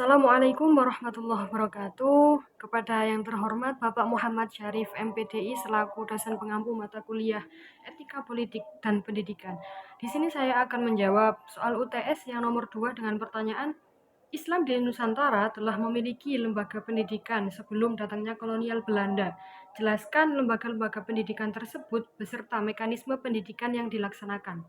Assalamualaikum warahmatullahi wabarakatuh. Kepada yang terhormat Bapak Muhammad Syarif MPDI selaku dosen pengampu mata kuliah Etika Politik dan Pendidikan. Di sini saya akan menjawab soal UTS yang nomor 2 dengan pertanyaan, Islam di Nusantara telah memiliki lembaga pendidikan sebelum datangnya kolonial Belanda. Jelaskan lembaga-lembaga pendidikan tersebut beserta mekanisme pendidikan yang dilaksanakan.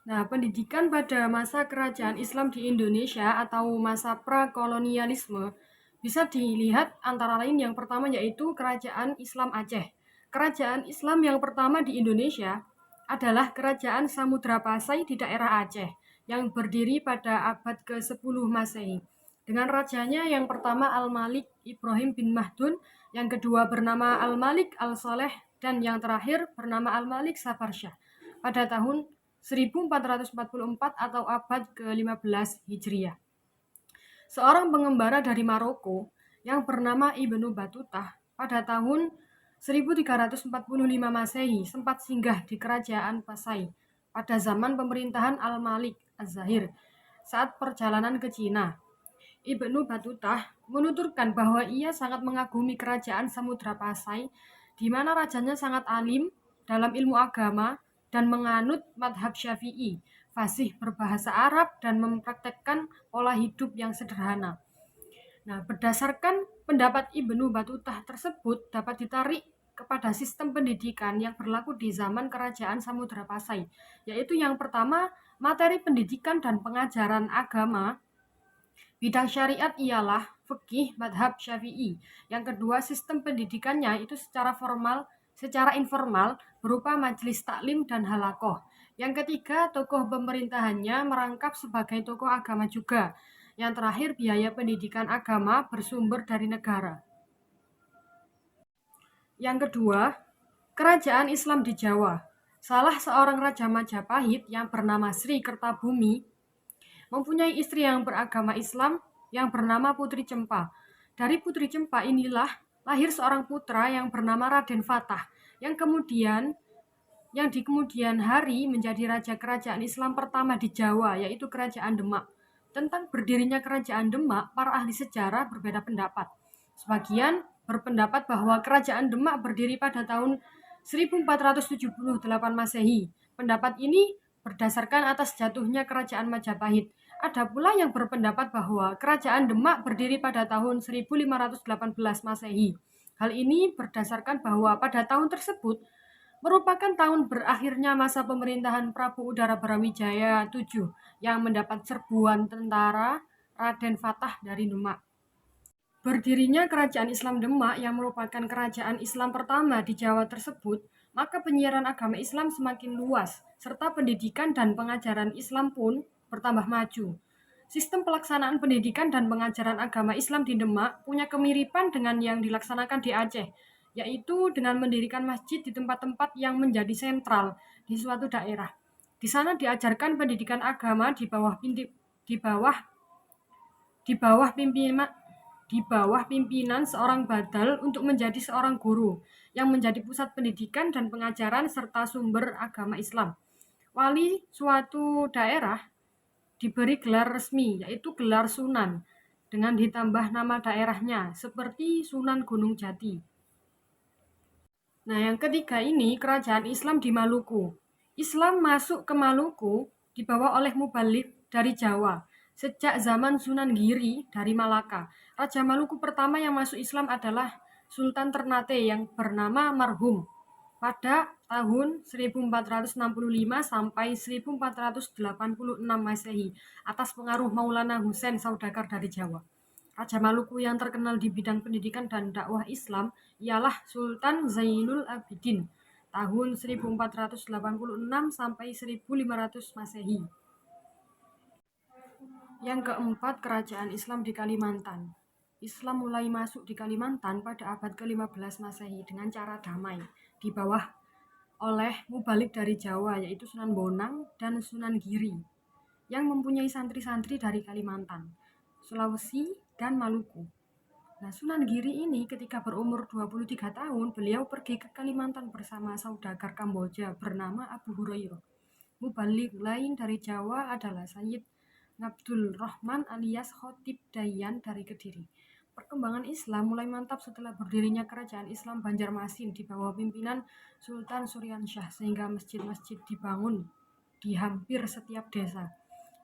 Nah, pendidikan pada masa kerajaan Islam di Indonesia atau masa prakolonialisme bisa dilihat antara lain yang pertama yaitu Kerajaan Islam Aceh. Kerajaan Islam yang pertama di Indonesia adalah Kerajaan Samudra Pasai di daerah Aceh yang berdiri pada abad ke-10 Masehi. Dengan rajanya yang pertama Al-Malik Ibrahim bin Mahdun, yang kedua bernama Al-Malik Al-Saleh, dan yang terakhir bernama Al-Malik Safarsyah pada tahun 1444 atau abad ke-15 Hijriah. Seorang pengembara dari Maroko yang bernama Ibnu Batutah pada tahun 1345 Masehi sempat singgah di kerajaan Pasai pada zaman pemerintahan Al-Malik Az-Zahir saat perjalanan ke Cina. Ibnu Batutah menuturkan bahwa ia sangat mengagumi kerajaan Samudra Pasai di mana rajanya sangat alim dalam ilmu agama dan menganut madhab Syafi'i, fasih berbahasa Arab dan mempraktekkan pola hidup yang sederhana. Nah, berdasarkan pendapat Ibnu Batutah tersebut dapat ditarik kepada sistem pendidikan yang berlaku di zaman kerajaan Samudra Pasai, yaitu yang pertama, materi pendidikan dan pengajaran agama. Bidang syariat ialah fikih madhab Syafi'i. Yang kedua, sistem pendidikannya itu secara informal berupa majelis taklim dan halakoh. Yang ketiga, tokoh pemerintahannya merangkap sebagai tokoh agama juga. Yang terakhir, biaya pendidikan agama bersumber dari negara. Yang kedua, kerajaan Islam di Jawa. Salah seorang raja Majapahit yang bernama Sri Kertabumi mempunyai istri yang beragama Islam yang bernama Putri Cempa. Dari Putri Cempa inilah lahir seorang putra yang bernama Raden Fatah, yang di kemudian hari menjadi raja kerajaan Islam pertama di Jawa, yaitu Kerajaan Demak. Tentang berdirinya Kerajaan Demak, para ahli sejarah berbeda pendapat. Sebagian berpendapat bahwa Kerajaan Demak berdiri pada tahun 1478 Masehi. Pendapat ini berdasarkan atas jatuhnya Kerajaan Majapahit. Ada pula yang berpendapat bahwa Kerajaan Demak berdiri pada tahun 1518 Masehi. Hal ini berdasarkan bahwa pada tahun tersebut merupakan tahun berakhirnya masa pemerintahan Prabu Udara Brawijaya VII yang mendapat serbuan tentara Raden Fatah dari Demak. Berdirinya Kerajaan Islam Demak yang merupakan kerajaan Islam pertama di Jawa tersebut, maka penyiaran agama Islam semakin luas, serta pendidikan dan pengajaran Islam pun bertambah maju. Sistem pelaksanaan pendidikan dan pengajaran agama Islam di Demak punya kemiripan dengan yang dilaksanakan di Aceh, yaitu dengan mendirikan masjid di tempat-tempat yang menjadi sentral di suatu daerah. Di sana diajarkan pendidikan agama di bawah pimpinan seorang badal untuk menjadi seorang guru yang menjadi pusat pendidikan dan pengajaran serta sumber agama Islam. Wali suatu daerah diberi gelar resmi, yaitu gelar Sunan, dengan ditambah nama daerahnya, seperti Sunan Gunung Jati. Nah, yang ketiga ini kerajaan Islam di Maluku. Islam masuk ke Maluku dibawa oleh Mubalik dari Jawa sejak zaman Sunan Giri dari Malaka. Raja Maluku pertama yang masuk Islam adalah Sultan Ternate yang bernama Marhum pada tahun 1465 sampai 1486 Masehi atas pengaruh Maulana Husain Saudagar dari Jawa. Raja Maluku yang terkenal di bidang pendidikan dan dakwah Islam ialah Sultan Zainul Abidin tahun 1486 sampai 1500 Masehi. Yang keempat, kerajaan Islam di Kalimantan. Islam mulai masuk di Kalimantan pada abad ke-15 Masehi dengan cara damai di bawah oleh Mubalik dari Jawa, yaitu Sunan Bonang dan Sunan Giri yang mempunyai santri-santri dari Kalimantan, Sulawesi, dan Maluku. Nah, Sunan Giri ini ketika berumur 23 tahun, beliau pergi ke Kalimantan bersama saudagar Kamboja bernama Abu Hurairah. Mubalik lain dari Jawa adalah Sayyid Ngabdul Rahman alias Khotib Dayan dari Kediri. Perkembangan Islam mulai mantap setelah berdirinya Kerajaan Islam Banjarmasin di bawah pimpinan Sultan Suryansyah, sehingga masjid-masjid dibangun di hampir setiap desa.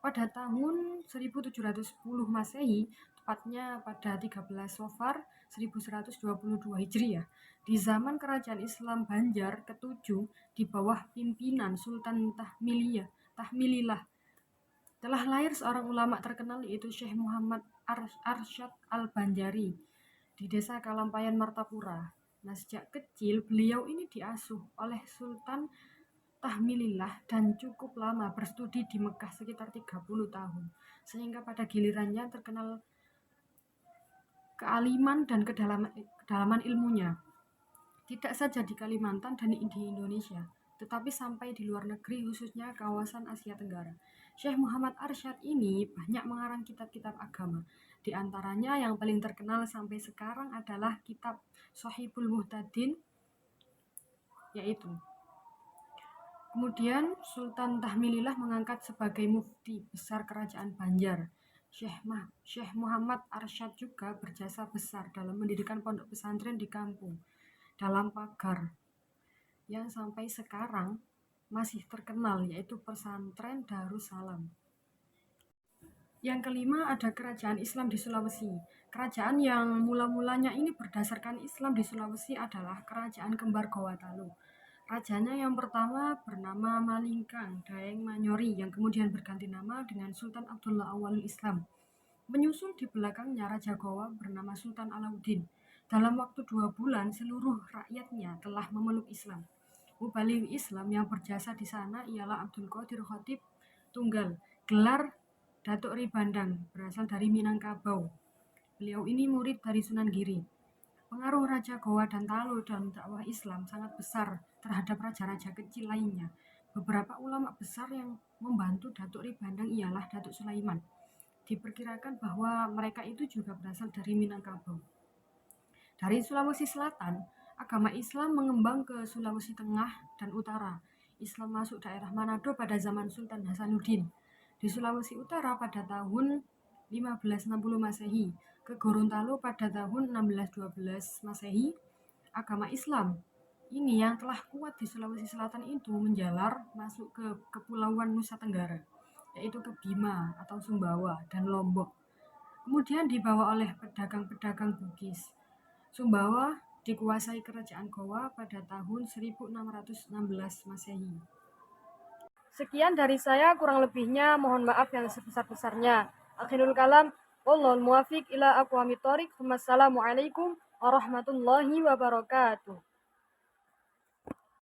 Pada tahun 1710 Masehi, tepatnya pada 13 Safar 1122 Hijriah, di zaman Kerajaan Islam Banjar ke-7 di bawah pimpinan Sultan Tahmilillah, telah lahir seorang ulama terkenal, yaitu Syekh Muhammad Arsyad Al-Banjari di desa Kalampayan Martapura. Nah, sejak kecil beliau ini diasuh oleh Sultan Tahmilillah dan cukup lama berstudi di Mekah sekitar 30 tahun, sehingga pada gilirannya terkenal kealiman dan kedalaman ilmunya, tidak saja di Kalimantan dan di Indonesia, tetapi sampai di luar negeri, khususnya kawasan Asia Tenggara. Syekh Muhammad Arsyad ini banyak mengarang kitab-kitab agama. Di antaranya yang paling terkenal sampai sekarang adalah kitab Shahihul Muhtadin, yaitu. Kemudian Sultan Tahmilillah mengangkat sebagai mufti besar kerajaan Banjar. Syekh Muhammad Arsyad juga berjasa besar dalam mendirikan pondok pesantren di kampung dalam pagar yang sampai sekarang masih terkenal, yaitu pesantren Darussalam. Yang kelima, ada kerajaan Islam di Sulawesi. Kerajaan yang mula-mulanya ini berdasarkan Islam di Sulawesi adalah kerajaan kembar Gowatalo. Rajanya yang pertama bernama Malingkang Daeng Manyori, yang kemudian berganti nama dengan Sultan Abdullah Awalul Islam. Menyusul di belakangnya Raja Gowa bernama Sultan Alauddin. Dalam waktu 2 bulan, seluruh rakyatnya telah memeluk Islam. Mubaligh Islam yang berjasa di sana ialah Abdul Qadir Khatib Tunggal, gelar Datuk Ri Bandang, berasal dari Minangkabau. Beliau ini murid dari Sunan Giri. Pengaruh Raja Gowa dan Talo dalam dakwah Islam sangat besar terhadap raja-raja kecil lainnya. Beberapa ulama besar yang membantu Datuk Ri Bandang ialah Datuk Sulaiman. Diperkirakan bahwa mereka itu juga berasal dari Minangkabau. Dari Sulawesi Selatan, agama Islam mengembang ke Sulawesi Tengah dan Utara. Islam masuk daerah Manado pada zaman Sultan Hasanuddin. Di Sulawesi Utara pada tahun 1560 Masehi, ke Gorontalo pada tahun 1612 Masehi. Agama Islam ini yang telah kuat di Sulawesi Selatan itu menjalar masuk ke Kepulauan Nusa Tenggara, yaitu ke Bima atau Sumbawa dan Lombok. Kemudian dibawa oleh pedagang-pedagang Bugis. Sumbawa dikuasai kerajaan Gowa pada tahun 1616 Masehi. Sekian dari saya, kurang lebihnya mohon maaf yang sebesar-besarnya. Akhirul kalam, wallahul muwaffiq ila aqwamit thoriq. Wassalamualaikum warahmatullahi wabarakatuh.